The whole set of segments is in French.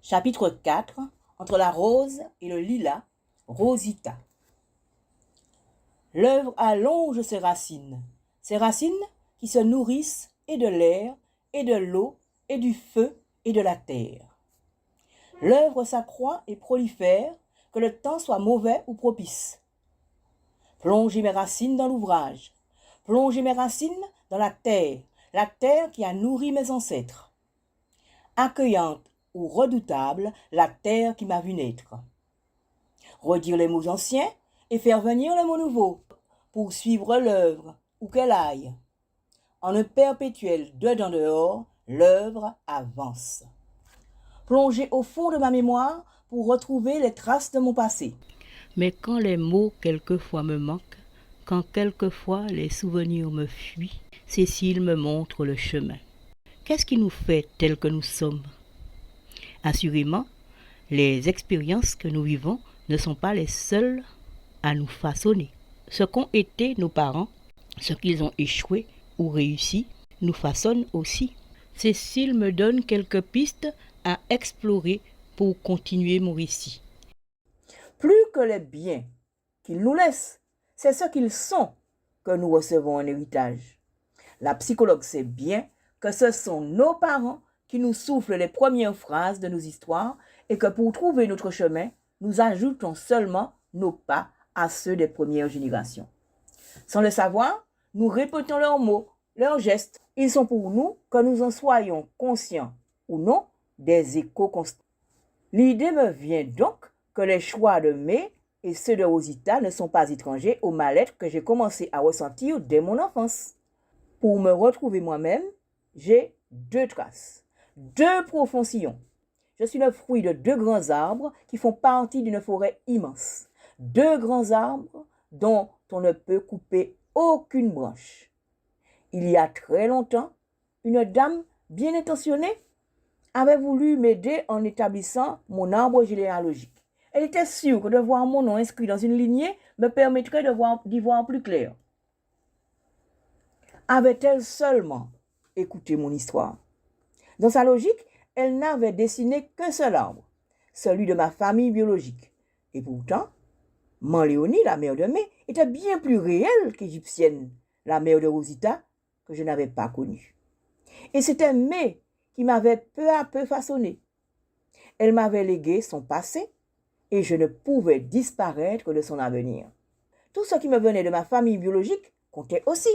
Chapitre 4. Entre la rose et le lilas, Rosita. L'œuvre allonge ses racines qui se nourrissent et de l'air, et de l'eau, et du feu, et de la terre. L'œuvre s'accroît et prolifère, que le temps soit mauvais ou propice. Plongez mes racines dans l'ouvrage, plongez mes racines dans la terre qui a nourri mes ancêtres. Accueillante ou redoutable, la terre qui m'a vu naître. Redire les mots anciens et faire venir les mots nouveaux, pour suivre l'œuvre, où qu'elle aille. En un perpétuel dedans-dehors, l'œuvre avance. Plonger au fond de ma mémoire pour retrouver les traces de mon passé. Mais quand les mots quelquefois me manquent, quand quelquefois les souvenirs me fuient, Cécile me montre le chemin. Qu'est-ce qui nous fait tels que nous sommes? Assurément, les expériences que nous vivons ne sont pas les seules à nous façonner. Ce qu'ont été nos parents, ce qu'ils ont échoué ou réussi, nous façonnent aussi. Cécile me donne quelques pistes à explorer pour continuer mon récit. Plus que les biens qu'ils nous laissent, c'est ce qu'ils sont que nous recevons en héritage. La psychologue sait bien que ce sont nos parents qui nous soufflent les premières phrases de nos histoires et que pour trouver notre chemin, nous ajoutons seulement nos pas à ceux des premières générations. Sans le savoir, nous répétons leurs mots, leurs gestes. Ils sont pour nous, que nous en soyons conscients ou non, des échos constants. L'idée me vient donc que les choix de May et ceux de Rosita ne sont pas étrangers au mal-être que j'ai commencé à ressentir dès mon enfance. Pour me retrouver moi-même, j'ai deux traces, deux profonds sillons. Je suis le fruit de deux grands arbres qui font partie d'une forêt immense. Deux grands arbres dont on ne peut couper aucune branche. Il y a très longtemps, une dame bien intentionnée avait voulu m'aider en établissant mon arbre généalogique. Elle était sûre que de voir mon nom inscrit dans une lignée me permettrait d'y voir plus clair. Avait-elle seulement écouté mon histoire? Dans sa logique, elle n'avait dessiné qu'un seul arbre, celui de ma famille biologique. Et pourtant, Manléonie, la mère de May, était bien plus réelle qu'égyptienne, la mère de Rosita, que je n'avais pas connue. Et c'était May qui m'avait peu à peu façonné. Elle m'avait légué son passé et je ne pouvais disparaître de son avenir. Tout ce qui me venait de ma famille biologique comptait aussi,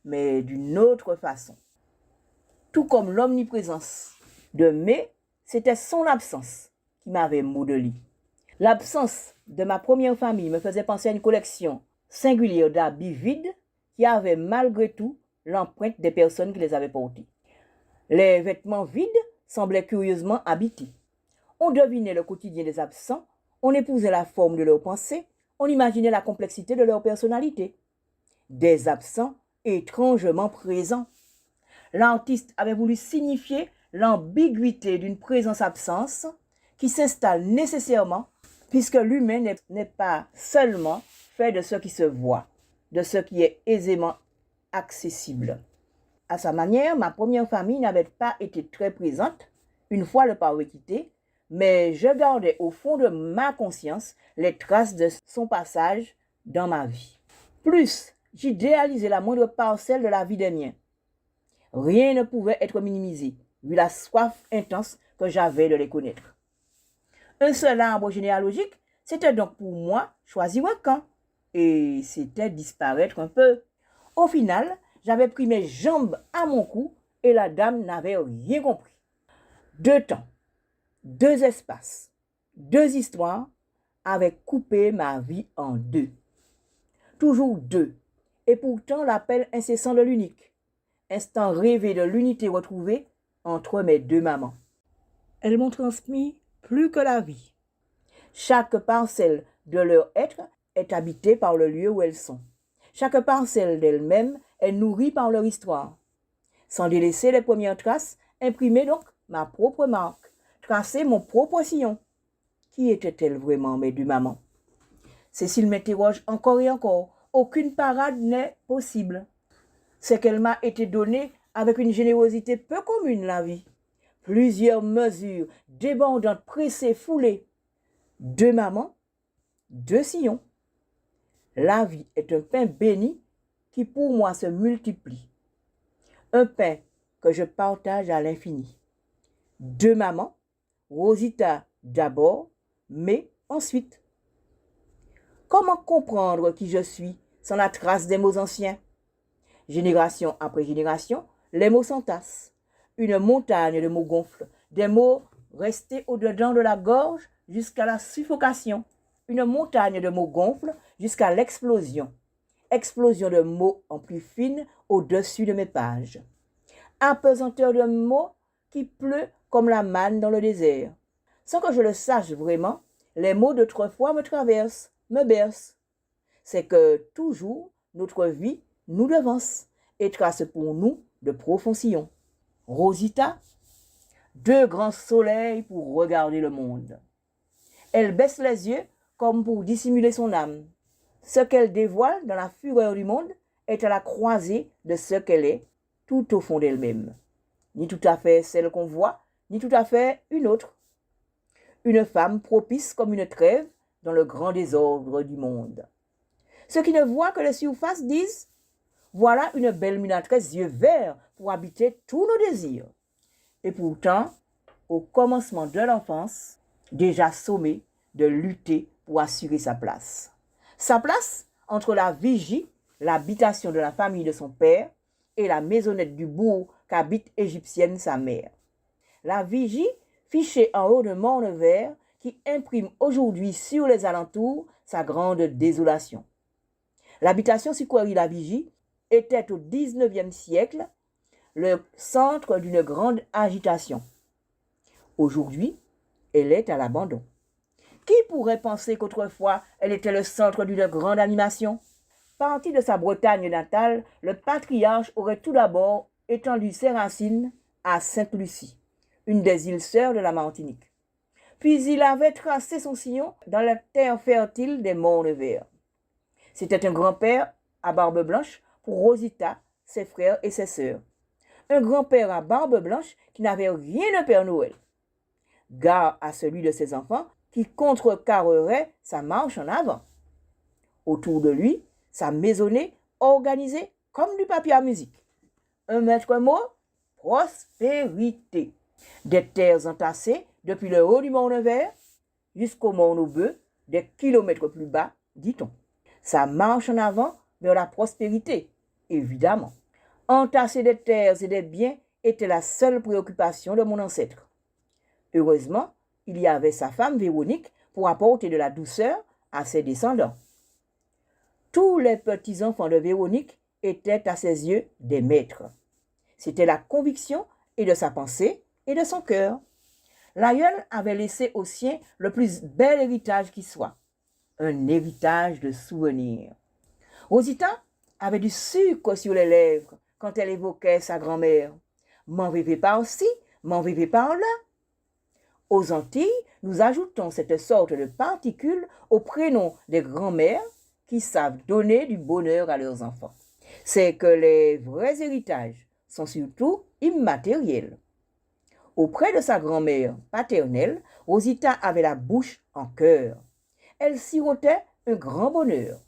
mais d'une autre façon. Tout comme l'omniprésence de May, c'était son absence qui m'avait modelé. L'absence de ma première famille me faisait penser à une collection singulière d'habits vides qui avaient malgré tout l'empreinte des personnes qui les avaient portés. Les vêtements vides semblaient curieusement habités. On devinait le quotidien des absents, on épousait la forme de leurs pensées, on imaginait la complexité de leur personnalité. Des absents étrangement présents. L'artiste avait voulu signifier l'ambiguïté d'une présence-absence qui s'installe nécessairement puisque l'humain n'est pas seulement fait de ce qui se voit, de ce qui est aisément accessible. À sa manière, ma première famille n'avait pas été très présente une fois le parent quitté, mais je gardais au fond de ma conscience les traces de son passage dans ma vie. Plus j'idéalisais la moindre parcelle de la vie des miens, rien ne pouvait être minimisé, vu la soif intense que j'avais de les connaître. Un seul arbre généalogique, c'était donc pour moi choisir un camp, et c'était disparaître un peu. Au final, j'avais pris mes jambes à mon cou et la dame n'avait rien compris. Deux temps, deux espaces, deux histoires avaient coupé ma vie en deux. Toujours deux, et pourtant l'appel incessant de l'unique, instant rêvé de l'unité retrouvée entre mes deux mamans. Elles m'ont transmis plus que la vie. Chaque parcelle de leur être est habitée par le lieu où elles sont. Chaque parcelle d'elles-mêmes est nourrie par leur histoire. Sans délaisser les premières traces, imprimer donc ma propre marque, tracer mon propre sillon. Qui étaient-elles vraiment, mes deux mamans? Cécile m'interroge encore et encore. Aucune parade n'est possible. C'est qu'elle m'a été donnée avec une générosité peu commune, la vie. plusieurs mesures débordantes, pressées, foulées. 2 mamans, 2 sillons. La vie est un pain béni qui pour moi se multiplie. Un pain que je partage à l'infini. 2 mamans, Rosita d'abord, mais ensuite. Comment comprendre qui je suis sans la trace des mots anciens? Génération après génération, les mots s'entassent. Une montagne de mots gonfle, des mots restés au-dedans de la gorge jusqu'à la suffocation. Une montagne de mots gonfle jusqu'à l'explosion. Explosion de mots en plus fine au-dessus de mes pages. Apesanteur de mots qui pleut comme la manne dans le désert. Sans que je le sache vraiment, les mots d'autrefois me traversent, me bercent. C'est que toujours notre vie nous devance et trace pour nous de profonds sillons. Rosita, 2 grands soleils pour regarder le monde. Elle baisse les yeux comme pour dissimuler son âme. Ce qu'elle dévoile dans la fureur du monde est à la croisée de ce qu'elle est tout au fond d'elle-même. Ni tout à fait celle qu'on voit, ni tout à fait une autre. Une femme propice comme une trêve dans le grand désordre du monde. Ceux qui ne voient que les surfaces disent « Voilà une belle minatresse yeux verts pour habiter tous nos désirs. » Et pourtant, au commencement de l'enfance, déjà sommée de lutter pour assurer sa place. Sa place entre la vigie, l'habitation de la famille de son père, et la maisonnette du bourg qu'habite égyptienne sa mère. La vigie, fichée en haut de morne vert, qui imprime aujourd'hui sur les alentours sa grande désolation. L'habitation Sikweri la Vigie était au XIXe siècle le centre d'une grande agitation. Aujourd'hui, elle est à l'abandon. Qui pourrait penser qu'autrefois elle était le centre d'une grande animation? Parti de sa Bretagne natale, le patriarche aurait tout d'abord étendu ses racines à Sainte-Lucie, une des îles sœurs de la Martinique. Puis il avait tracé son sillon dans la terre fertile des Mornes Verts. C'était un grand-père à barbe blanche pour Rosita, ses frères et ses sœurs. Un grand-père à barbe blanche qui n'avait rien de Père Noël. Gare à celui de ses enfants qui contrecarrerait sa marche en avant. Autour de lui, sa maisonnée organisée comme du papier à musique. Un maître mot, prospérité. Des terres entassées depuis le haut du Morne Vert jusqu'au Morne aux Bœufs, des kilomètres plus bas, dit-on. Sa marche en avant vers la prospérité, évidemment. Entasser des terres et des biens était la seule préoccupation de mon ancêtre. Heureusement, il y avait sa femme Véronique pour apporter de la douceur à ses descendants. Tous les petits-enfants de Véronique étaient à ses yeux des maîtres. C'était la conviction et de sa pensée et de son cœur. L'aïeul avait laissé au sien le plus bel héritage qui soit, un héritage de souvenirs. Rosita avait du sucre sur les lèvres quand elle évoquait sa grand-mère. M'en vivez par-ci, m'en vivez par-là. Aux Antilles, nous ajoutons cette sorte de particule au prénom des grands-mères qui savent donner du bonheur à leurs enfants. C'est que les vrais héritages sont surtout immatériels. Auprès de sa grand-mère paternelle, Rosita avait la bouche en cœur. Elle sirotait un grand bonheur.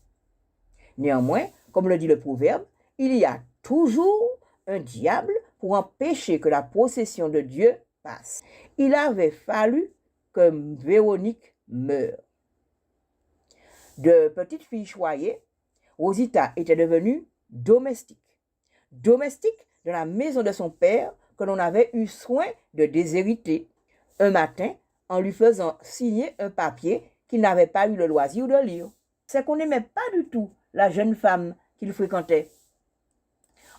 Néanmoins, comme le dit le proverbe, il y a toujours un diable pour empêcher que la possession de Dieu passe. Il avait fallu que Véronique meure. De petite fille choyée, Rosita était devenue domestique. Domestique de la maison de son père que l'on avait eu soin de déshériter. Un matin, en lui faisant signer un papier qu'il n'avait pas eu le loisir de lire. C'est qu'on n'aimait pas du tout la jeune femme qu'il fréquentait.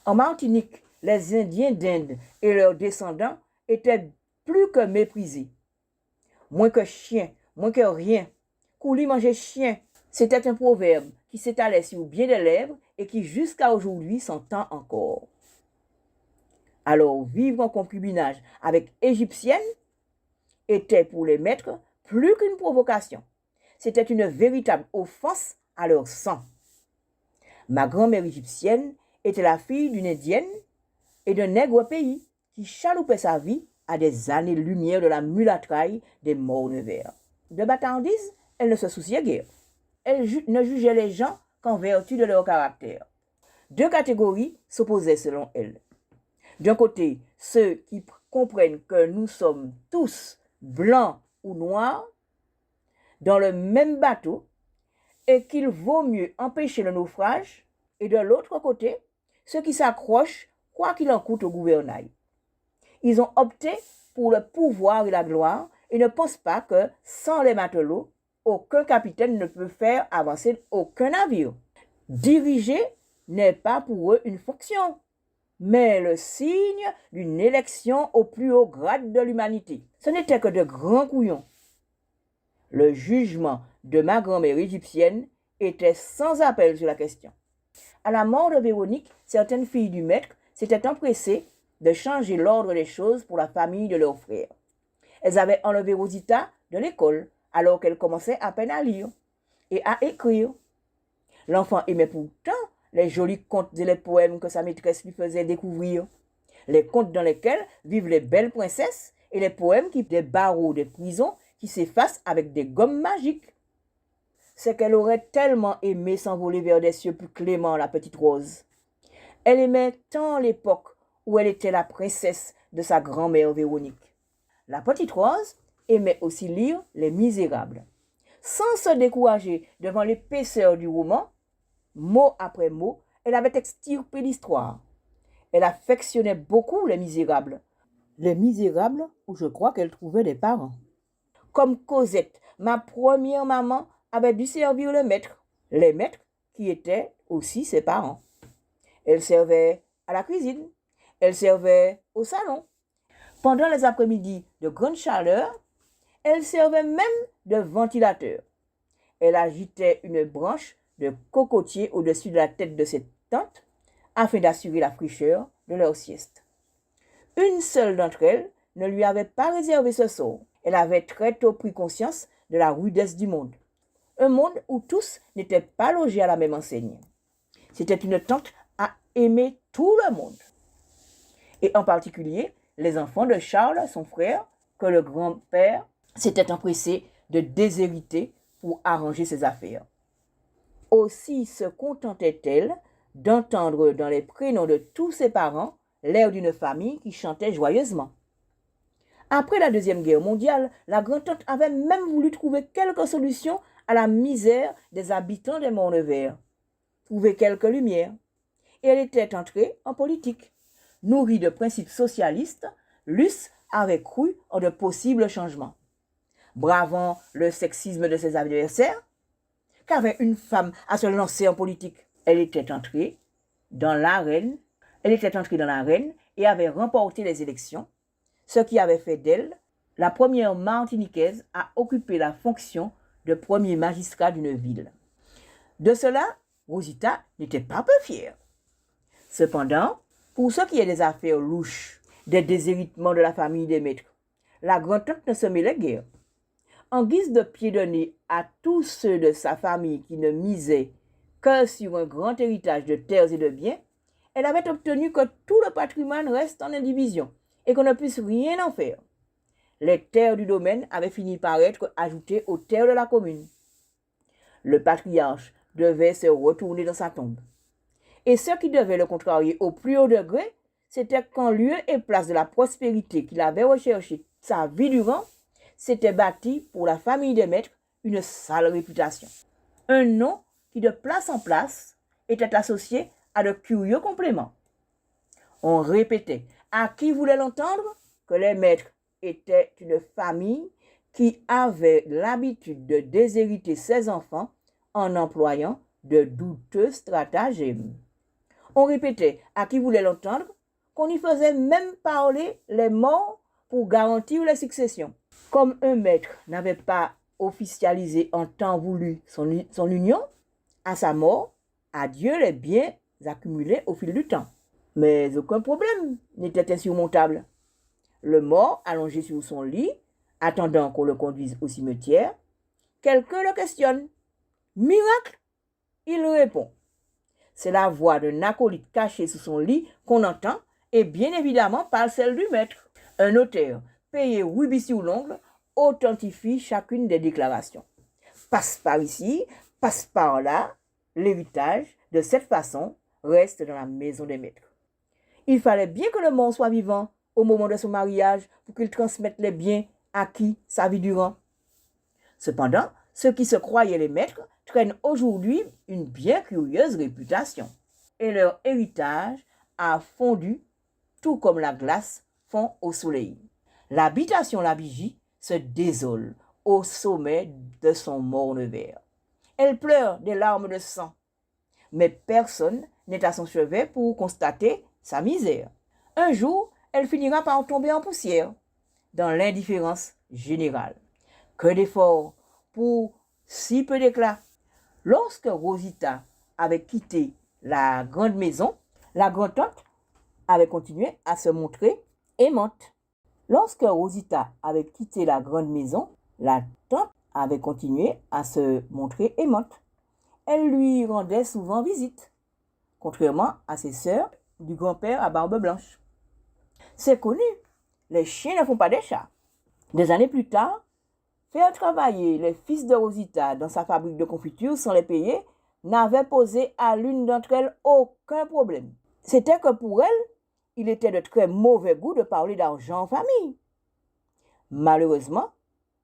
En Martinique, les Indiens d'Inde et leurs descendants étaient plus que méprisés. Moins que chien, moins que rien. Coulis mangeait chien. C'était un proverbe qui s'étalait sur bien des lèvres et qui jusqu'à aujourd'hui s'entend encore. Alors vivre en concubinage avec Égyptienne était pour les maîtres plus qu'une provocation. C'était une véritable offense à leur sang. Ma grand-mère égyptienne était la fille d'une indienne et d'un nègre pays qui chaloupait sa vie à des années-lumière de la mulâtraille des Morts-Nevers. De bâtardise, elle ne se souciait guère. Elle ne jugeait les gens qu'en vertu de leur caractère. Deux catégories s'opposaient selon elle. D'un côté, ceux qui comprennent que nous sommes tous blancs ou noirs dans le même bateau et qu'il vaut mieux empêcher le naufrage, et de l'autre côté, ceux qui s'accrochent quoi qu'il en coûte au gouvernail. Ils ont opté pour le pouvoir et la gloire et ne pensent pas que sans les matelots, aucun capitaine ne peut faire avancer aucun navire. Diriger n'est pas pour eux une fonction, mais le signe d'une élection au plus haut grade de l'humanité. Ce n'était que de grands couillons. Le jugement de ma grand-mère égyptienne était sans appel sur la question. À la mort de Véronique, certaines filles du maître s'étaient empressées de changer l'ordre des choses pour la famille de leur frère. Elles avaient enlevé Rosita de l'école alors qu'elle commençait à peine à lire et à écrire. L'enfant aimait pourtant les jolis contes et les poèmes que sa maîtresse lui faisait découvrir, les contes dans lesquels vivent les belles princesses et les poèmes qui des barreaux des prisons qui s'effacent avec des gommes magiques. C'est qu'elle aurait tellement aimé s'envoler vers des cieux plus cléments, la petite Rose. Elle aimait tant l'époque où elle était la princesse de sa grand-mère Véronique. La petite Rose aimait aussi lire Les Misérables. Sans se décourager devant l'épaisseur du roman, mot après mot, elle avait extirpé l'histoire. Elle affectionnait beaucoup Les Misérables. Les Misérables où je crois qu'elle trouvait des parents. Comme Cosette, ma première maman avait dû servir les maîtres qui étaient aussi ses parents. Elle servait à la cuisine, elle servait au salon. Pendant les après-midi de grande chaleur, elle servait même de ventilateur. Elle agitait une branche de cocotier au-dessus de la tête de ses tantes afin d'assurer la fraîcheur de leur sieste. Une seule d'entre elles ne lui avait pas réservé ce sort. Elle avait très tôt pris conscience de la rudesse du monde. Un monde où tous n'étaient pas logés à la même enseigne. C'était une tante à aimer tout le monde. Et en particulier les enfants de Charles, son frère, que le grand-père s'était empressé de déshériter pour arranger ses affaires. Aussi se contentait-elle d'entendre dans les prénoms de tous ses parents l'air d'une famille qui chantait joyeusement. Après la Deuxième Guerre mondiale, la grand-tante avait même voulu trouver quelques solutions à la misère des habitants des Morts-Nevers, trouver quelques lumières. Et elle était entrée en politique. Nourrie de principes socialistes, Luce avait cru en de possibles changements. Bravant le sexisme de ses adversaires, qu'avait une femme à se lancer en politique? Elle était entrée dans l'arène et avait remporté les élections, ce qui avait fait d'elle la première Martiniquaise à occuper la fonction de premier magistrat d'une ville. De cela, Rosita n'était pas peu fière. Cependant, pour ce qui est des affaires louches, des déshéritements de la famille des maîtres, la grand-tante ne se mêlait guère. En guise de pied de nez à tous ceux de sa famille qui ne misaient que sur un grand héritage de terres et de biens, elle avait obtenu que tout le patrimoine reste en indivision et qu'on ne puisse rien en faire. Les terres du domaine avaient fini par être ajoutées aux terres de la commune. Le patriarche devait se retourner dans sa tombe. Et ce qui devait le contrarier au plus haut degré, c'était qu'en lieu et place de la prospérité qu'il avait recherchée sa vie durant, s'était bâti pour la famille des maîtres une sale réputation. Un nom qui de place en place était associé à de curieux compléments. On répétait, à qui voulait l'entendre, que les maîtres étaient une famille qui avait l'habitude de déshériter ses enfants en employant de douteux stratagèmes. On répétait, à qui voulait l'entendre, qu'on y faisait même parler les morts pour garantir les successions. Comme un maître n'avait pas officialisé en temps voulu son union, à sa mort, adieu les biens accumulés au fil du temps. Mais aucun problème n'était insurmontable. Le mort, allongé sur son lit, attendant qu'on le conduise au cimetière, quelqu'un le questionne. Miracle, il répond. C'est la voix d'un acolyte caché sous son lit qu'on entend, et bien évidemment pas celle du maître. Un notaire, payé rubis sur l'ongle, authentifie chacune des déclarations. Passe par ici, passe par là, l'héritage, de cette façon, reste dans la maison des maîtres. Il fallait bien que le mort soit vivant au moment de son mariage pour qu'il transmette les biens acquis sa vie durant. Cependant, ceux qui se croyaient les maîtres traînent aujourd'hui une bien curieuse réputation et leur héritage a fondu tout comme la glace fond au soleil. L'habitation La Vigie se désole au sommet de son morne vert. Elle pleure des larmes de sang, mais personne n'est à son chevet pour constater sa misère. Un jour, elle finira par tomber en poussière, dans l'indifférence générale. Que d'efforts pour si peu d'éclat. Lorsque Rosita avait quitté la grande maison, la grand-tante avait continué à se montrer aimante. Lorsque Rosita avait quitté la grande maison, la tante avait continué à se montrer aimante. Elle lui rendait souvent visite, contrairement à ses sœurs du grand-père à barbe blanche. C'est connu, les chiens ne font pas des chats. Des années plus tard, faire travailler les fils de Rosita dans sa fabrique de confiture sans les payer n'avait posé à l'une d'entre elles aucun problème. C'était que pour elle, il était de très mauvais goût de parler d'argent en famille. Malheureusement,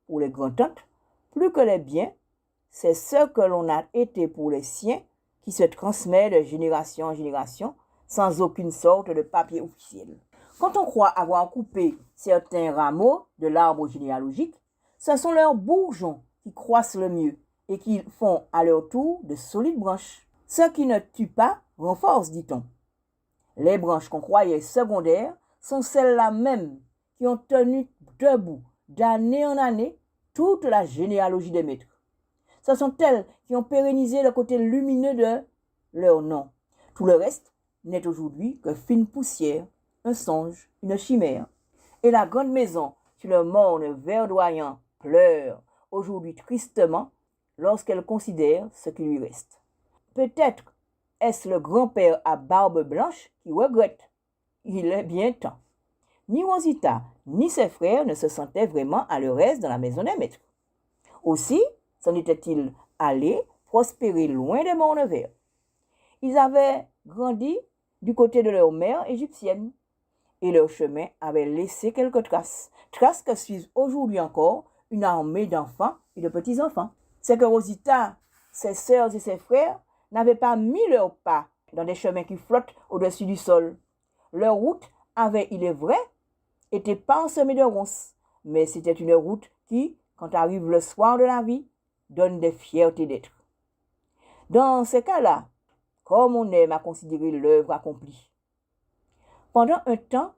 pour les grands-tantes, plus que les biens, c'est ce que l'on a été pour les siens qui se transmet de génération en génération sans aucune sorte de papier officiel. Quand on croit avoir coupé certains rameaux de l'arbre généalogique, ce sont leurs bourgeons qui croissent le mieux et qui font à leur tour de solides branches. Ce qui ne tue pas renforce, dit-on. Les branches qu'on croyait secondaires sont celles-là même qui ont tenu debout d'année en année toute la généalogie des maîtres. Ce sont elles qui ont pérennisé le côté lumineux de leur nom. Tout le reste n'est aujourd'hui que fine poussière, un songe, une chimère. Et la grande maison, sur le morne verdoyant, pleure aujourd'hui tristement lorsqu'elle considère ce qui lui reste. Peut-être est-ce le grand-père à barbe blanche qui regrette. Il est bien temps. Ni Rosita, ni ses frères ne se sentaient vraiment à leur aise dans la maison des maîtres. Aussi, s'en était-il allé prospérer loin des mornes verts. Ils avaient grandi du côté de leur mère égyptienne, et leur chemin avait laissé quelques traces, traces que suivent aujourd'hui encore une armée d'enfants et de petits-enfants. C'est que Rosita, ses sœurs et ses frères n'avaient pas mis leurs pas dans des chemins qui flottent au-dessus du sol. Leur route avait, il est vrai, été parsemée de ronces, mais c'était une route qui, quand arrive le soir de la vie, donne des fiertés d'être. Dans ces cas-là, comme on aime à considérer l'œuvre accomplie. Pendant un temps,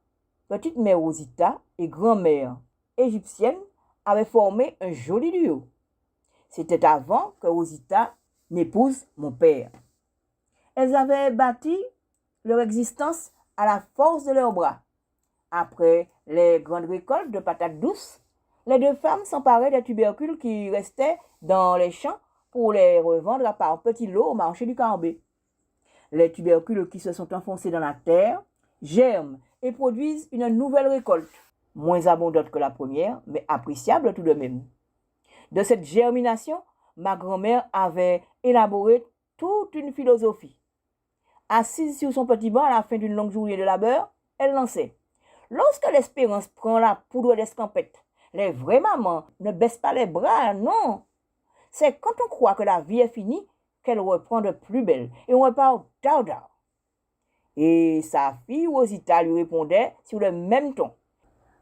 petite mère Rosita et grand-mère égyptienne avaient formé un joli duo. C'était avant que Rosita n'épouse mon père. Elles avaient bâti leur existence à la force de leurs bras. Après les grandes récoltes de patates douces, les deux femmes s'emparaient des tubercules qui restaient dans les champs pour les revendre par petits lots au marché du Carbet. Les tubercules qui se sont enfoncés dans la terre germent et produisent une nouvelle récolte, moins abondante que la première, mais appréciable tout de même. De cette germination, ma grand-mère avait élaboré toute une philosophie. Assise sur son petit banc à la fin d'une longue journée de labeur, elle lançait « Lorsque l'espérance prend la poudre d'escampette, les vraies mamans ne baissent pas les bras, non. C'est quand on croit que la vie est finie qu'elle reprend de plus belle et on repart dao-dao. » Et sa fille Rosita lui répondait sur le même ton.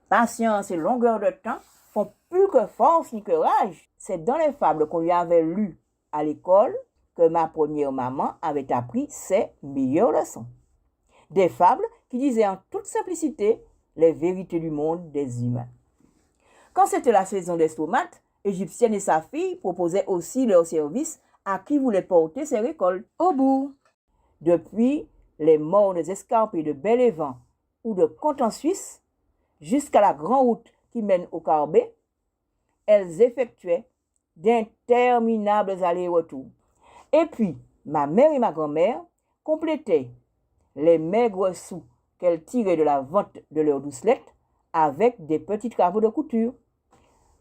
Patience et longueur de temps font plus que force ni que rage. C'est dans les fables qu'on lui avait lues à l'école que ma première maman avait appris ses meilleures leçons. Des fables qui disaient en toute simplicité les vérités du monde des humains. Quand c'était la saison des tomates, Égyptienne et sa fille proposaient aussi leur service à qui voulait porter ses récoltes au bout. Depuis les mornes escarpées de Bel-Évent ou de Content-Suisse jusqu'à la grande route qui mène au Carbet, elles effectuaient d'interminables allers-retours. Et puis, ma mère et ma grand-mère complétaient les maigres sous qu'elles tiraient de la vente de leurs doucelettes avec des petits travaux de couture.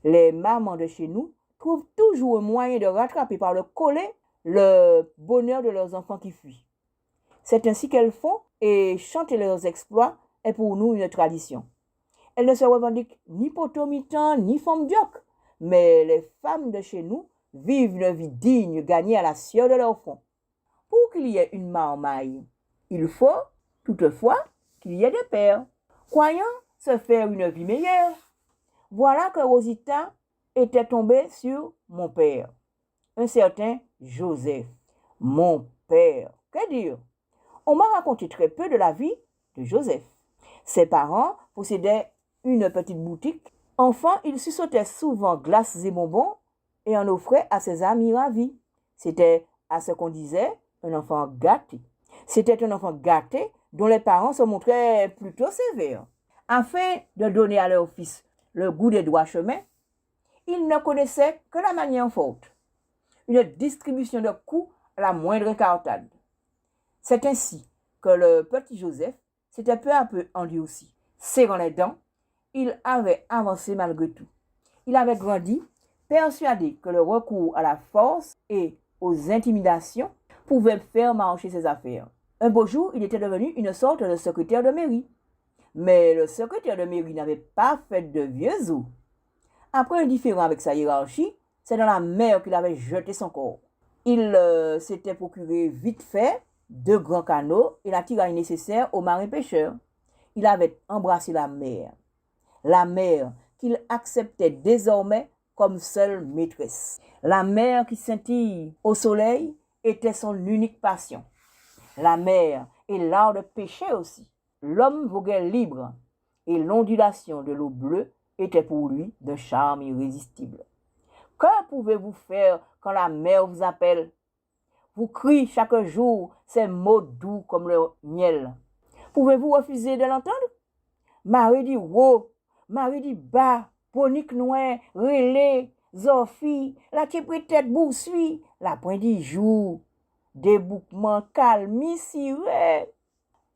Les mamans de chez nous trouvent toujours un moyen de rattraper par le collet le bonheur de leurs enfants qui fuient. C'est ainsi qu'elles font, et chanter leurs exploits est pour nous une tradition. Elles ne se revendiquent ni potomitan ni femmes dioc, mais les femmes de chez nous vivent une vie digne gagnée à la sueur de leur front. Pour qu'il y ait une marmaille, il faut, toutefois, qu'il y ait des pères, croyant se faire une vie meilleure. Voilà que Rosita était tombée sur mon père, un certain Joseph. Mon père, que dire? On m'a raconté très peu de la vie de Joseph. Ses parents possédaient une petite boutique. Enfant, il suçotait souvent glaces et bonbons et en offrait à ses amis ravis. C'était, à ce qu'on disait, un enfant gâté. C'était un enfant gâté dont les parents se montraient plutôt sévères. Afin de donner à leur fils le goût des droits chemins, ils ne connaissaient que la manière forte, une distribution de coups à la moindre écartade. C'est ainsi que le petit Joseph s'était peu à peu endurci. Serrant les dents, il avait avancé malgré tout. Il avait grandi, persuadé que le recours à la force et aux intimidations pouvait faire marcher ses affaires. Un beau jour, il était devenu une sorte de secrétaire de mairie. Mais le secrétaire de mairie n'avait pas fait de vieux os. Après un différend avec sa hiérarchie, c'est dans la mer qu'il avait jeté son corps. Il s'était procuré vite fait 2 grands canots et la tiraille nécessaire aux marins pêcheurs. Il avait embrassé la mer qu'il acceptait désormais comme seule maîtresse. La mer qui scintille au soleil était son unique passion. La mer et l'art de pêcher aussi. L'homme voguait libre et l'ondulation de l'eau bleue était pour lui d'un charme irrésistible. Que pouvez-vous faire quand la mer vous appelle? Vous criez chaque jour ces mots doux comme le miel. Pouvez-vous refuser de l'entendre? Marie dit wow, Marie dit bas, ponique noir, relais, Zophie, la tête boursuit, la pointe dit jour, débouquement calme, siré.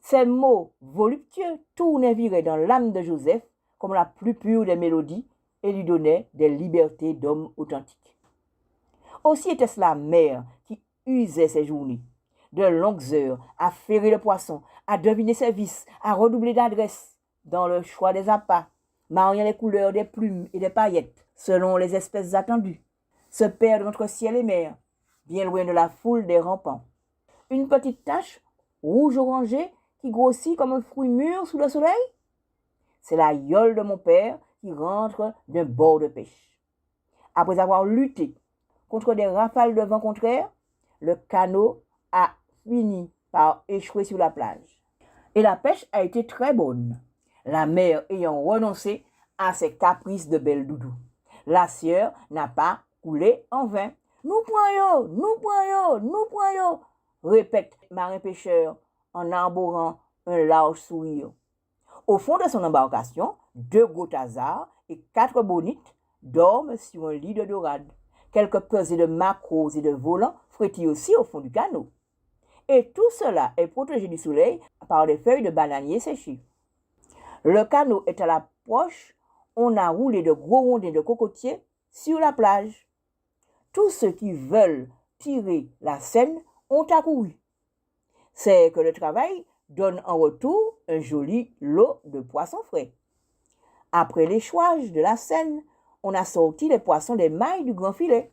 Ces mots voluptueux tournaient virés dans l'âme de Joseph comme la plus pure des mélodies et lui donnaient des libertés d'homme authentique. Aussi était-ce la mer qui usait ses journées, de longues heures à ferrer le poisson, à deviner ses vices, à redoubler d'adresse dans le choix des appâts, mariant les couleurs des plumes et des paillettes selon les espèces attendues, se perdre entre ciel et mer, bien loin de la foule des rampants. Une petite tache rouge-orangée qui grossit comme un fruit mûr sous le soleil? C'est la yole de mon père qui rentre d'un bord de pêche. Après avoir lutté contre des rafales de vent contraire, le canot a fini par échouer sur la plage. Et la pêche a été très bonne, la mer ayant renoncé à ses caprices de belle doudou. La sieur n'a pas coulé en vain. Nous poignons, nous poignons, nous poignons, répète marin pêcheur en arborant un large sourire. Au fond de son embarcation, 2 gotazards et 4 bonites dorment sur un lit de dorade. Quelques pesées de maquereaux et de volants frétillent aussi au fond du canot. Et tout cela est protégé du soleil par des feuilles de bananier séchées. Le canot est à l'approche, on a roulé de gros rondins de cocotiers sur la plage. Tous ceux qui veulent tirer la seine ont accouru. C'est que le travail donne en retour un joli lot de poissons frais. Après l'échouage de la Seine, on a sorti les poissons des mailles du grand filet.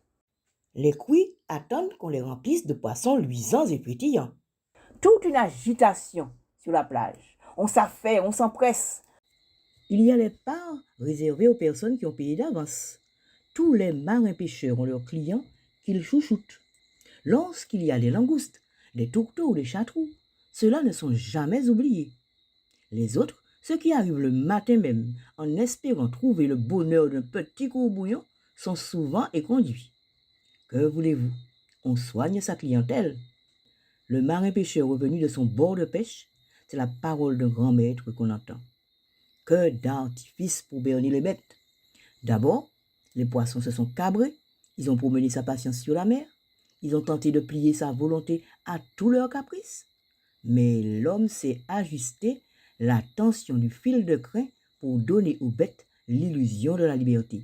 Les cuits attendent qu'on les remplisse de poissons luisants et pétillants. Toute une agitation sur la plage. On s'affaire, on s'empresse. Il y a les parts réservées aux personnes qui ont payé d'avance. Tous les marins pêcheurs ont leurs clients qu'ils chouchoutent. Lorsqu'il y a des langoustes, des tourteaux ou des chatrous, ceux-là ne sont jamais oubliés. Les autres, ceux qui arrivent le matin même en espérant trouver le bonheur d'un petit courbouillon, sont souvent éconduits. Que voulez-vous? On soigne sa clientèle. Le marin pêcheur revenu de son bord de pêche, c'est la parole d'un grand maître qu'on entend. Que d'artifices pour berner les bêtes. D'abord, les poissons se sont cabrés, ils ont promené sa patience sur la mer, ils ont tenté de plier sa volonté à tous leurs caprices. Mais l'homme s'est ajusté la tension du fil de crin pour donner aux bêtes l'illusion de la liberté.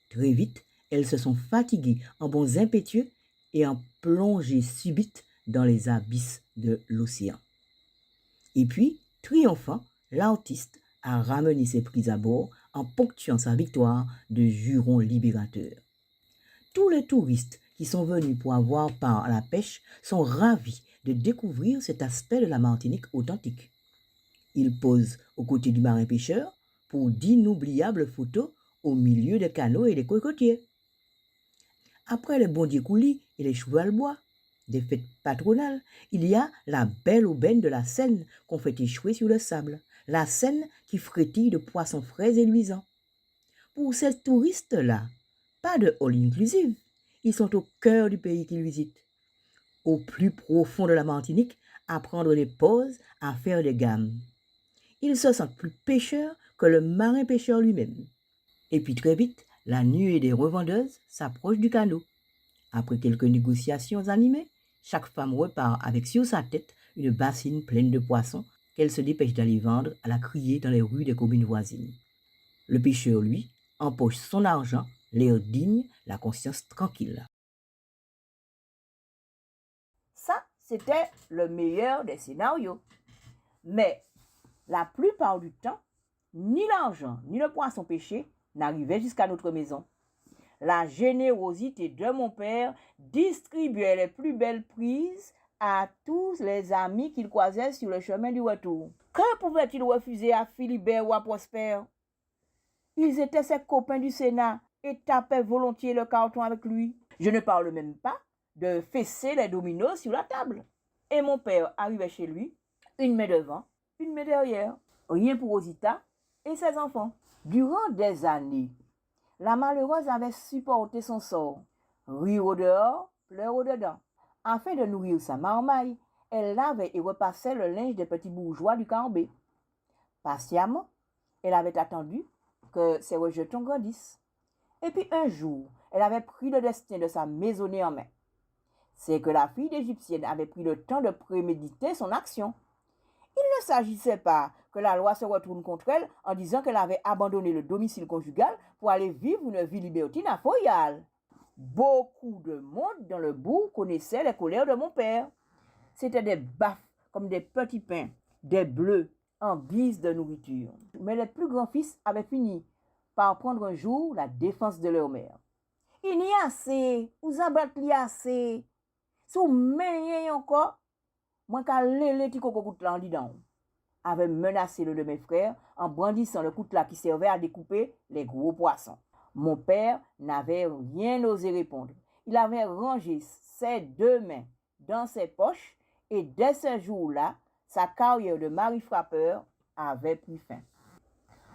Très vite, elles se sont fatiguées en bons impétueux et en plongées subites dans les abysses de l'océan. Et puis, triomphant, l'artiste a ramené ses prises à bord en ponctuant sa victoire de jurons libérateurs. Tous les touristes qui sont venus pour avoir part à la pêche sont ravis de découvrir cet aspect de la Martinique authentique. Ils posent aux côtés du marin pêcheur pour d'inoubliables photos au milieu des canots et des cocotiers. Après les bondiers coulis et les cheval-bois, des fêtes patronales, il y a la belle aubaine de la Seine qu'on fait échouer sur le sable, la Seine qui frétille de poissons frais et luisants. Pour ces touristes-là, pas de all-inclusive, ils sont au cœur du pays qu'ils visitent, au plus profond de la Martinique, à prendre des pauses, à faire des gammes. Ils se sentent plus pêcheurs que le marin pêcheur lui-même. Et puis très vite, la nuée des revendeuses s'approche du canot. Après quelques négociations animées, chaque femme repart avec sur sa tête une bassine pleine de poissons qu'elle se dépêche d'aller vendre à la criée dans les rues des communes voisines. Le pêcheur, lui, empoche son argent, l'air digne, la conscience tranquille. Ça, c'était le meilleur des scénarios. Mais la plupart du temps, ni l'argent ni le poisson pêché n'arrivaient jusqu'à notre maison. La générosité de mon père distribuait les plus belles prises à tous les amis qu'il croisait sur le chemin du retour. Que pouvait-il refuser à Philibert ou à Prosper? Ils étaient ses copains du Sénat et tapaient volontiers le carton avec lui. Je ne parle même pas de fesser les dominos sur la table. Et mon père arrivait chez lui, une main devant, une main derrière. Rien pour Rosita et ses enfants. Durant des années, la malheureuse avait supporté son sort. Rire au dehors, pleurer au dedans. Afin de nourrir sa marmaille, elle lavait et repassait le linge des petits bourgeois du Cambé. Patiemment, elle avait attendu que ses rejetons grandissent. Et puis un jour, elle avait pris le destin de sa maisonnée en main. C'est que la fille d'Égyptienne avait pris le temps de préméditer son action. Il ne s'agissait pas que la loi se retourne contre elle en disant qu'elle avait abandonné le domicile conjugal pour aller vivre une vie libertine à Foyal. Beaucoup de monde dans le bourg connaissait les colères de mon père. C'était des baffes comme des petits pains, des bleus en guise de nourriture. Mais les plus grands fils avaient fini par prendre un jour la défense de leur mère. Il n'y a assez, vous abattez assez. Si vous menez encore, moi qu'à l'élé ti coco coutelas en lidon, avait menacé le de mes frères en brandissant le coutelas qui servait à découper les gros poissons. Mon père n'avait rien osé répondre. Il avait rangé ses deux mains dans ses poches et dès ce jour-là, sa carrière de mari frappeur avait pris fin.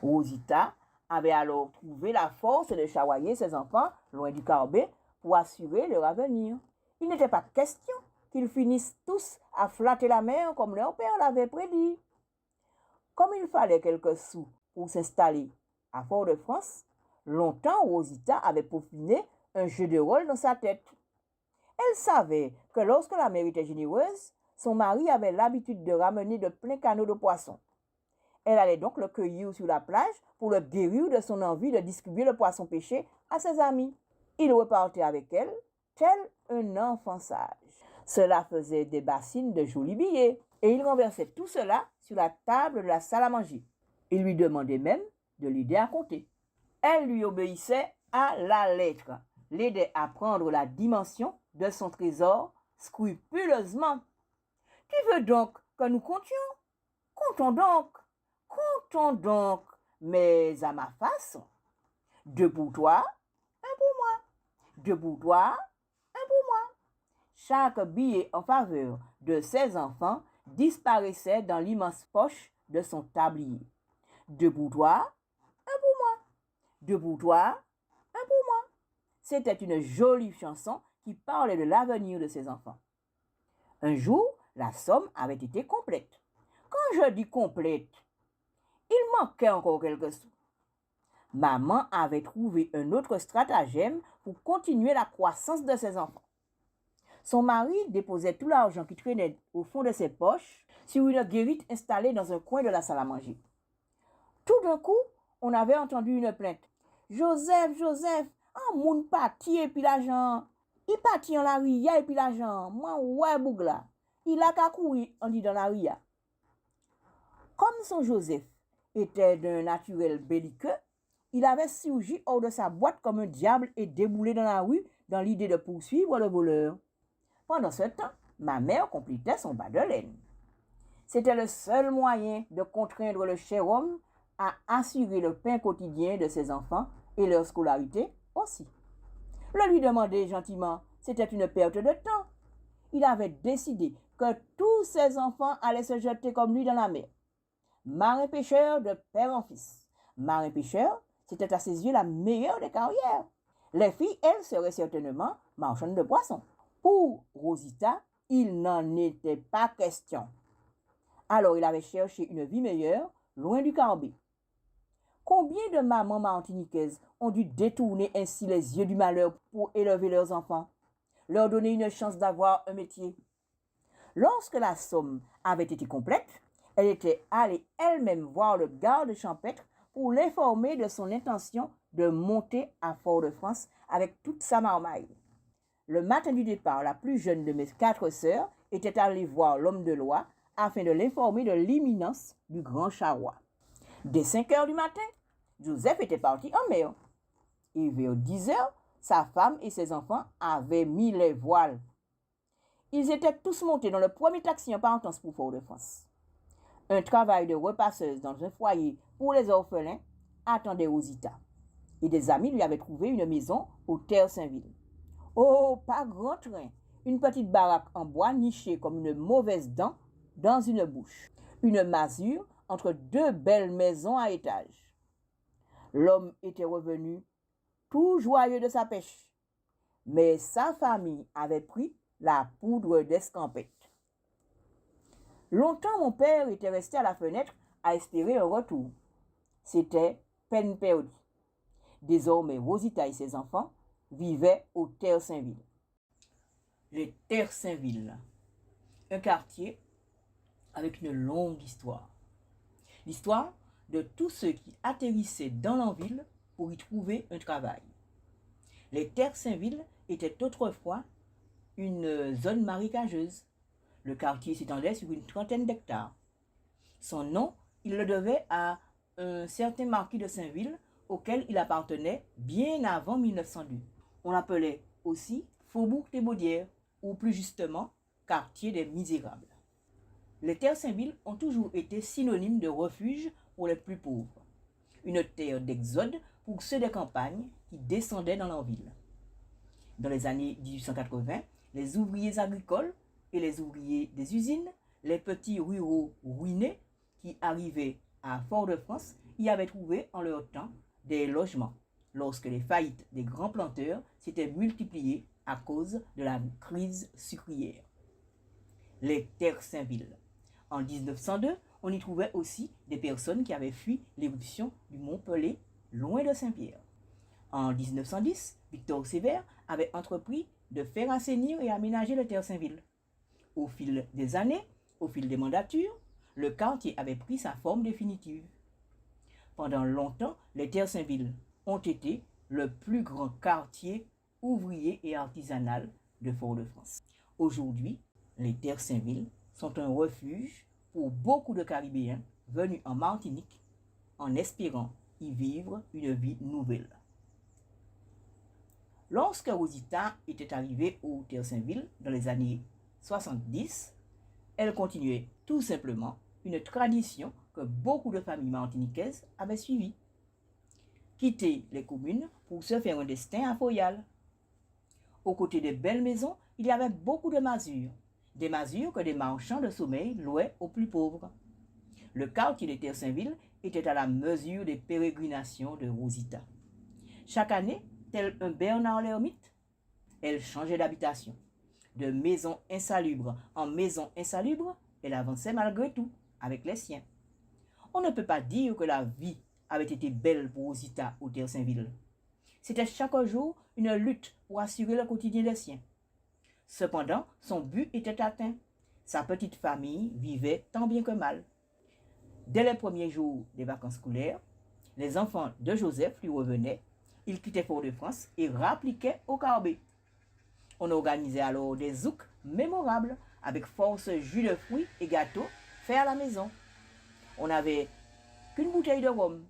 Rosita avait alors trouvé la force de chamailler ses enfants loin du Carbet pour assurer leur avenir. Il n'était pas question qu'ils finissent tous à flatter la mer comme leur père l'avait prédit. Comme il fallait quelques sous pour s'installer à Fort-de-France, longtemps Rosita avait peaufiné un jeu de rôle dans sa tête. Elle savait que lorsque la mer était généreuse, son mari avait l'habitude de ramener de pleins canots de poissons. Elle allait donc le cueillir sur la plage pour le guérir de son envie de distribuer le poisson pêché à ses amis. Il repartait avec elle, tel un enfant sage. Cela faisait des bassines de jolis billets et il renversait tout cela sur la table de la salle à manger. Il lui demandait même de l'aider à compter. Elle lui obéissait à la lettre, l'aidait à prendre la dimension de son trésor scrupuleusement. Tu veux donc que nous comptions? Comptons donc, mais à ma façon. Deux pour toi, un pour moi. Deux pour toi, un pour moi. Chaque billet en faveur de ses enfants disparaissait dans l'immense poche de son tablier. Deux pour toi, un pour moi. Deux pour toi, un pour moi. C'était une jolie chanson qui parlait de l'avenir de ses enfants. Un jour, la somme avait été complète. Quand je dis complète, il manquait encore quelques sous. Maman avait trouvé un autre stratagème pour continuer la croissance de ses enfants. Son mari déposait tout l'argent qui traînait au fond de ses poches sur une guérite installée dans un coin de la salle à manger. Tout d'un coup, on avait entendu une plainte. Joseph, Joseph, un moun parti et puis l'argent. Il parti en la ria et puis l'argent. Moi, ouais, bougla. Il a qu'à courir, on dit dans la ria. Comme son Joseph était d'un naturel belliqueux, il avait surgi hors de sa boîte comme un diable et déboulé dans la rue dans l'idée de poursuivre le voleur. Pendant ce temps, ma mère complétait son bas de laine. C'était le seul moyen de contraindre le cher homme à assurer le pain quotidien de ses enfants et leur scolarité aussi. Le lui demander gentiment, c'était une perte de temps. Il avait décidé que tous ses enfants allaient se jeter comme lui dans la mer. Marin-pêcheur de père en fils. Marin-pêcheur, c'était à ses yeux la meilleure des carrières. Les filles, elles, seraient certainement marchandes de poissons. Pour Rosita, il n'en était pas question. Alors il avait cherché une vie meilleure, loin du Caribe. Combien de mamans martiniquaises ont dû détourner ainsi les yeux du malheur pour élever leurs enfants, leur donner une chance d'avoir un métier? Lorsque la somme avait été complète, elle était allée elle-même voir le garde champêtre pour l'informer de son intention de monter à Fort-de-France avec toute sa marmaille. Le matin du départ, la plus jeune de mes 4 sœurs était allée voir l'homme de loi afin de l'informer de l'imminence du grand charroi. Dès 5 heures du matin, Joseph était parti en mer. Et vers 10 heures, sa femme et ses enfants avaient mis les voiles. Ils étaient tous montés dans le premier taxi en partance pour Fort-de-France. Un travail de repasseuse dans un foyer pour les orphelins attendait Rosita. Et des amis lui avaient trouvé une maison au Terre-Saint-Ville. Oh, pas grand train, une petite baraque en bois nichée comme une mauvaise dent dans une bouche. Une masure entre 2 belles maisons à étages. L'homme était revenu tout joyeux de sa pêche, mais sa famille avait pris la poudre d'escampette. Longtemps, mon père était resté à la fenêtre à espérer un retour. C'était peine perdue. Désormais, Rosita et ses enfants vivaient au Terre-Saint-Ville. Le Terre-Saint-Ville, un quartier avec une longue histoire. L'histoire de tous ceux qui atterrissaient dans l'enville pour y trouver un travail. Les Terre-Saint-Ville étaient autrefois une zone marécageuse. Le quartier s'étendait sur une 30aine d'hectares. Son nom, il le devait à un certain marquis de Saint-Ville auquel il appartenait bien avant 1902. On l'appelait aussi Faubourg des Baudières, ou plus justement quartier des Misérables. Les terres Saint-Ville ont toujours été synonymes de refuge pour les plus pauvres, une terre d'exode pour ceux des campagnes qui descendaient dans leur ville. Dans les années 1880, les ouvriers agricoles et les ouvriers des usines, les petits ruraux ruinés qui arrivaient à Fort-de-France y avaient trouvé en leur temps des logements, lorsque les faillites des grands planteurs s'étaient multipliées à cause de la crise sucrière. Les terres Saint-Ville. En 1902, on y trouvait aussi des personnes qui avaient fui l'éruption du mont Pelé, loin de Saint-Pierre. En 1910, Victor Sévère avait entrepris de faire assainir et aménager le terre Saint-Ville. Au fil des années, au fil des mandatures, le quartier avait pris sa forme définitive. Pendant longtemps, les terres Saint-Ville ont été le plus grand quartier ouvrier et artisanal de Fort-de-France. Aujourd'hui, les terres Saint-Ville sont un refuge pour beaucoup de Caribéens venus en Martinique en espérant y vivre une vie nouvelle. Lorsque Rosita était arrivée au terre Saint-Ville dans les années 70, elle continuait tout simplement une tradition que beaucoup de familles martiniquaises avaient suivie. Quitter les communes pour se faire un destin à Foyal. Aux côtés des belles maisons, il y avait beaucoup de masures. Des masures que des marchands de sommeil louaient aux plus pauvres. Le quartier de terre Saint-Ville était à la mesure des pérégrinations de Rosita. Chaque année, tel un Bernard l'ermite, elle changeait d'habitation. De maison insalubre en maison insalubre, elle avançait malgré tout avec les siens. On ne peut pas dire que la vie avait été belle pour Rosita au terre Saint-Ville. C'était chaque jour une lutte pour assurer le quotidien des siens. Cependant, son but était atteint. Sa petite famille vivait tant bien que mal. Dès les premiers jours des vacances scolaires, les enfants de Joseph lui revenaient, ils quittaient Fort-de-France et rappliquaient au Carbet. On organisait alors des zouks mémorables avec force jus de fruits et gâteaux faits à la maison. On n'avait qu'une bouteille de rhum,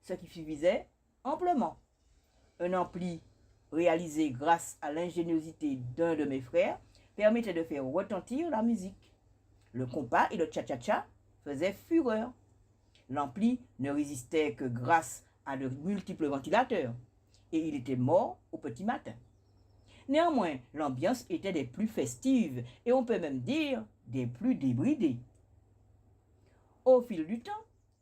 ce qui suffisait amplement. Un ampli réalisé grâce à l'ingéniosité d'un de mes frères permettait de faire retentir la musique. Le compas et le cha-cha-cha faisaient fureur. L'ampli ne résistait que grâce à de multiples ventilateurs et il était mort au petit matin. Néanmoins, l'ambiance était des plus festives et on peut même dire des plus débridées. Au fil du temps,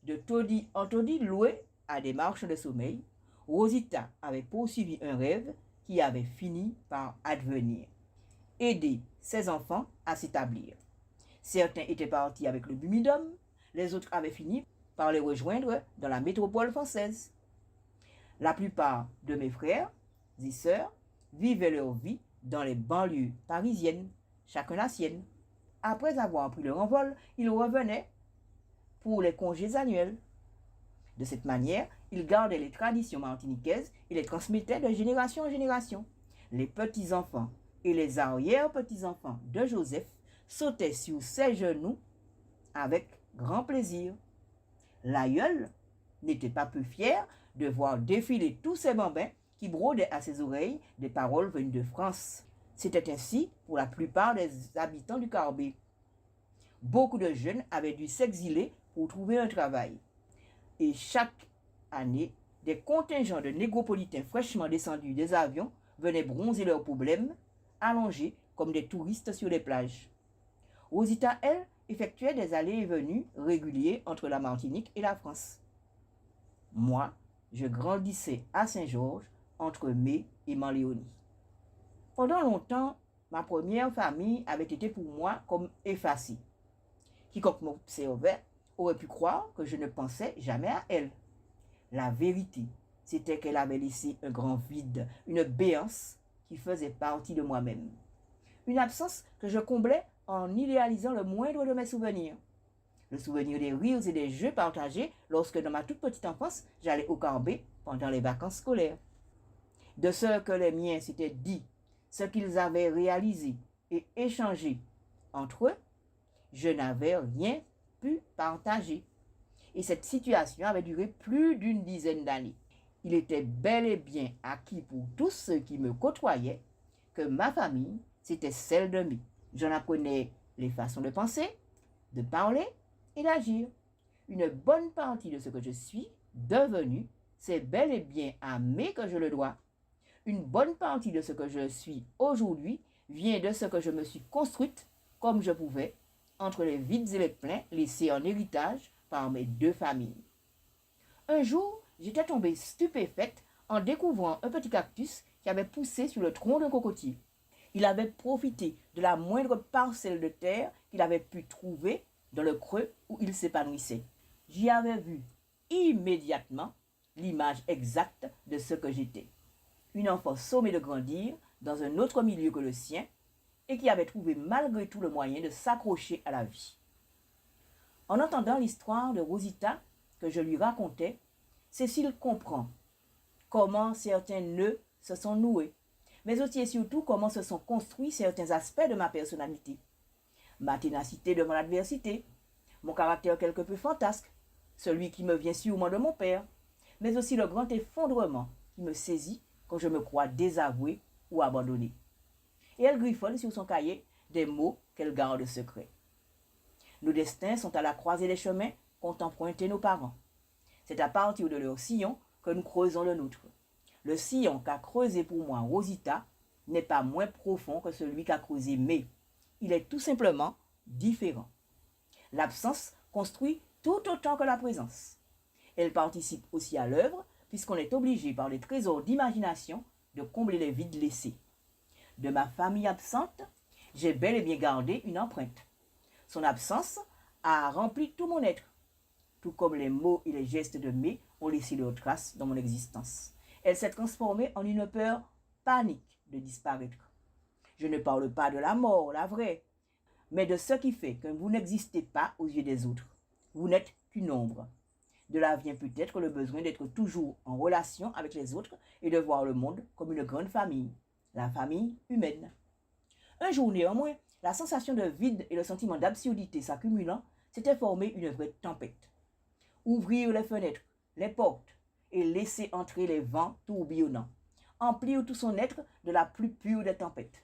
de taudis en taudis loués à des marches de sommeil, Rosita avait poursuivi un rêve qui avait fini par advenir. Aider ses enfants à s'établir. Certains étaient partis avec le Bumidum, les autres avaient fini par les rejoindre dans la métropole française. La plupart de mes frères et sœurs vivaient leur vie dans les banlieues parisiennes, chacun la sienne. Après avoir pris leur envol, ils revenaient pour les congés annuels. De cette manière, ils gardaient les traditions martiniquaises et les transmettaient de génération en génération. Les petits-enfants et les arrière-petits-enfants de Joseph sautaient sur ses genoux avec grand plaisir. L'aïeul n'était pas peu fier de voir défiler tous ces bambins qui brodaient à ses oreilles des paroles venues de France. C'était ainsi pour la plupart des habitants du Carbet. Beaucoup de jeunes avaient dû s'exiler pour trouver un travail. Et chaque année, des contingents de négropolitains fraîchement descendus des avions venaient bronzer leurs problèmes, allongés comme des touristes sur les plages. Rosita, elle, effectuait des allées et venues réguliers entre la Martinique et la France. Moi, je grandissais à Saint-Georges, entre Mai et Manléonie. Pendant longtemps, ma première famille avait été pour moi comme effacée. Quiconque m'observait aurait pu croire que je ne pensais jamais à elle. La vérité, c'était qu'elle avait laissé un grand vide, une béance qui faisait partie de moi-même. Une absence que je comblais en idéalisant le moindre de mes souvenirs. Le souvenir des rires et des jeux partagés lorsque dans ma toute petite enfance, j'allais au Carbet pendant les vacances scolaires. De ce que les miens s'étaient dit, ce qu'ils avaient réalisé et échangé entre eux, je n'avais rien pu partager. Et cette situation avait duré plus d'une dizaine d'années. Il était bel et bien acquis pour tous ceux qui me côtoyaient que ma famille, c'était celle de Mai. J'en apprenais les façons de penser, de parler et d'agir. Une bonne partie de ce que je suis devenu, c'est bel et bien à Mai que je le dois. Une bonne partie de ce que je suis aujourd'hui vient de ce que je me suis construite comme je pouvais entre les vides et les pleins laissés en héritage par mes deux familles. Un jour, j'étais tombée stupéfaite en découvrant un petit cactus qui avait poussé sur le tronc d'un cocotier. Il avait profité de la moindre parcelle de terre qu'il avait pu trouver dans le creux où il s'épanouissait. J'y avais vu immédiatement l'image exacte de ce que j'étais. Une enfant sommée de grandir dans un autre milieu que le sien et qui avait trouvé malgré tout le moyen de s'accrocher à la vie. En entendant l'histoire de Rosita que je lui racontais, Cécile comprend comment certains nœuds se sont noués, mais aussi et surtout comment se sont construits certains aspects de ma personnalité. Ma ténacité devant l'adversité, mon caractère quelque peu fantasque, celui qui me vient sûrement de mon père, mais aussi le grand effondrement qui me saisit quand je me crois désavoué ou abandonné. Et elle griffonne sur son cahier des mots qu'elle garde secrets. Nos destins sont à la croisée des chemins qu'ont empruntés nos parents. C'est à partir de leur sillon que nous creusons le nôtre. Le sillon qu'a creusé pour moi Rosita n'est pas moins profond que celui qu'a creusé Mai. Il est tout simplement différent. L'absence construit tout autant que la présence. Elle participe aussi à l'œuvre puisqu'on est obligé par les trésors d'imagination de combler les vides laissés. De ma famille absente, j'ai bel et bien gardé une empreinte. Son absence a rempli tout mon être, tout comme les mots et les gestes de Mai ont laissé leurs traces dans mon existence. Elle s'est transformée en une peur panique de disparaître. Je ne parle pas de la mort, la vraie, mais de ce qui fait que vous n'existez pas aux yeux des autres. Vous n'êtes qu'une ombre. De là vient peut-être le besoin d'être toujours en relation avec les autres et de voir le monde comme une grande famille, la famille humaine. Un jour néanmoins, la sensation de vide et le sentiment d'absurdité s'accumulant, s'était formée une vraie tempête. Ouvrir les fenêtres, les portes et laisser entrer les vents tourbillonnants, emplir tout son être de la plus pure des tempêtes.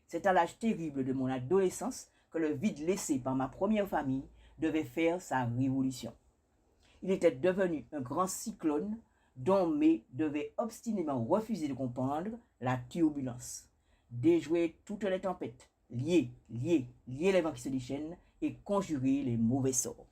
C'est à l'âge terrible de mon adolescence que le vide laissé par ma première famille devait faire sa révolution. Il était devenu un grand cyclone dont May devait obstinément refuser de comprendre la turbulence, déjouer toutes les tempêtes, lier les vents qui se déchaînent et conjurer les mauvais sorts.